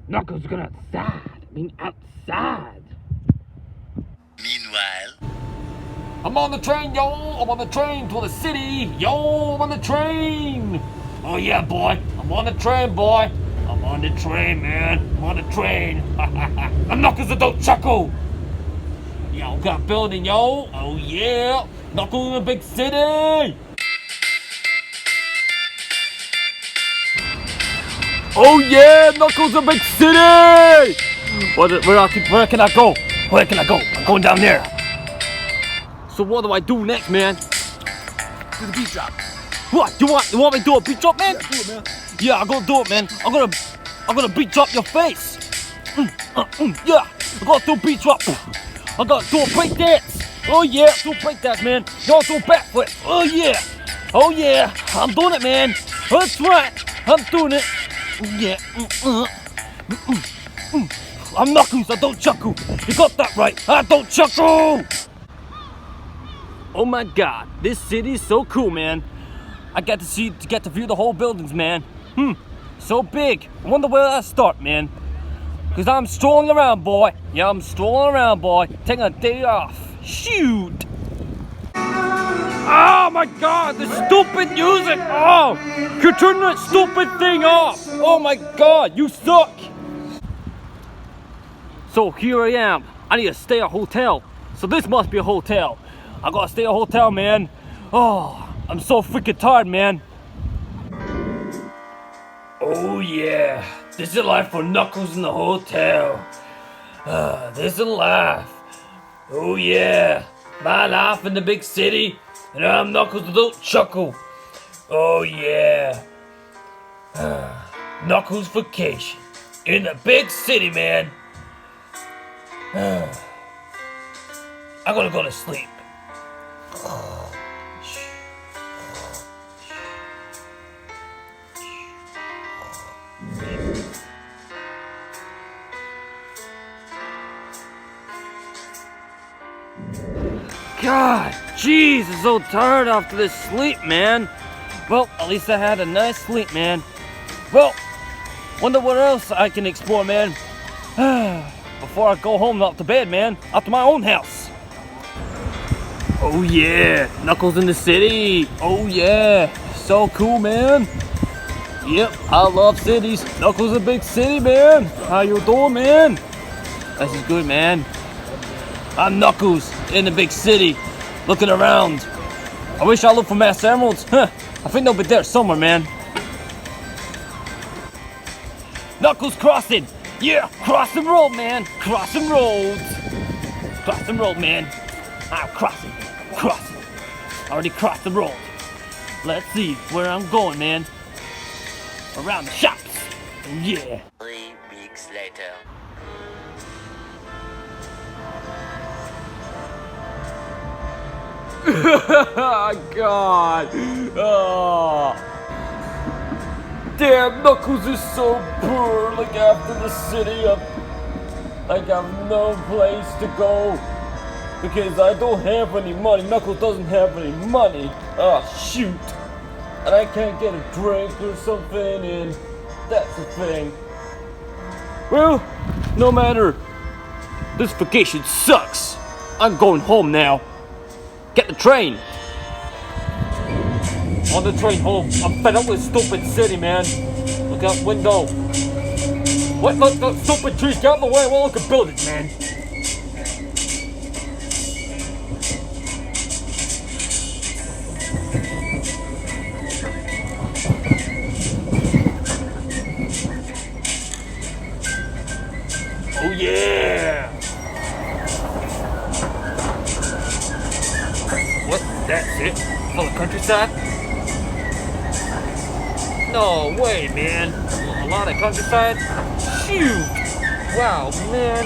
Knuckles going outside. I mean, outside. Meanwhile, I'm on the train, yo! I'm on the train to the city! Yo, I'm on the train! Oh yeah, boy! I'm on the train, boy! I'm on the train, man! I'm on the train! I'm Knuckles the Don't Chuckle! Yo, got a building, yo! Oh yeah! Knuckles in the big city! Oh yeah! Knuckles in the big city! Where can I go? Where can I go? I'm going down there. So what do I do next, man? Do the beat drop. What? You want me to do a beat drop, man? Yeah, do it, man. Yeah, I'm gonna do it, man. I'm gonna beat drop your face. Yeah, I'm gonna do a beat drop. I'm gonna do a break dance. Oh yeah, do a break dance, man. Y'all do a backflip. Oh yeah. Oh yeah, I'm doing it, man. That's right. I'm doing it. Yeah. I'm Knuckles, I don't chuckle. You got that right. I don't chuckle. Oh my God, this city is so cool, man. I get to view the whole buildings, man. So big. I wonder where I start, man. Cause I'm strolling around, boy. Yeah, I'm strolling around, boy. Taking a day off. Shoot. Oh my God, the stupid music. Oh, you turn that stupid thing off. Oh my God, you suck. So here I am. I need to stay at a hotel. So this must be a hotel. I gotta stay at a hotel, man. Oh, I'm so freaking tired, man. Oh yeah, this is life for Knuckles in the hotel. This is life. Oh yeah, my life in the big city, and I'm Knuckles the Don't Chuckle. Oh yeah, Knuckles vacation in the big city, man. I'm gonna go to sleep. God, jeez, I'm so tired after this sleep, man. Well, at least I had a nice sleep, man. Well, wonder what else I can explore, man. Before I go home up to bed, man. Up to my own house. Oh yeah, Knuckles in the city. Oh yeah, so cool, man. Yep, I love cities. Knuckles a big city, man. How you doing, man? This is good, man. I'm Knuckles in the big city, looking around. I wish I looked for Mass Emeralds. I think they'll be there somewhere, man. Knuckles crossing. Yeah, crossing road, man. Crossing roads. Crossing road, man. I'm crossing. Crossing. Already crossed the road. Let's see where I'm going, man. Around the shops. Yeah. 3 weeks later. God. Oh. Damn, Knuckles is so poor. Like after the city, I have no place to go because I don't have any money. Knuckles doesn't have any money. Oh shoot. And I can't get a drink or something, and that's the thing. Well, no matter. This vacation sucks. I'm going home now. Get the train. On the train home. I'm fed up with stupid city, man. Look out window. What? Look, stupid trees. Get out of the way. Well, look at buildings, man. Oh yeah. What? That's it? For the countryside? No way, man. A lot of countryside? Shoot! Wow, man.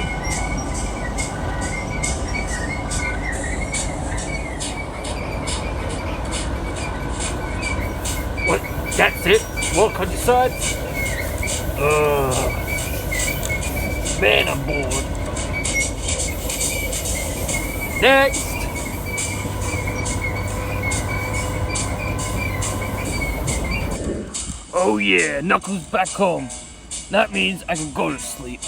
What? That's it? More countryside? Man, I'm bored. Next! Oh yeah, Knuckles back home. That means I can go to sleep.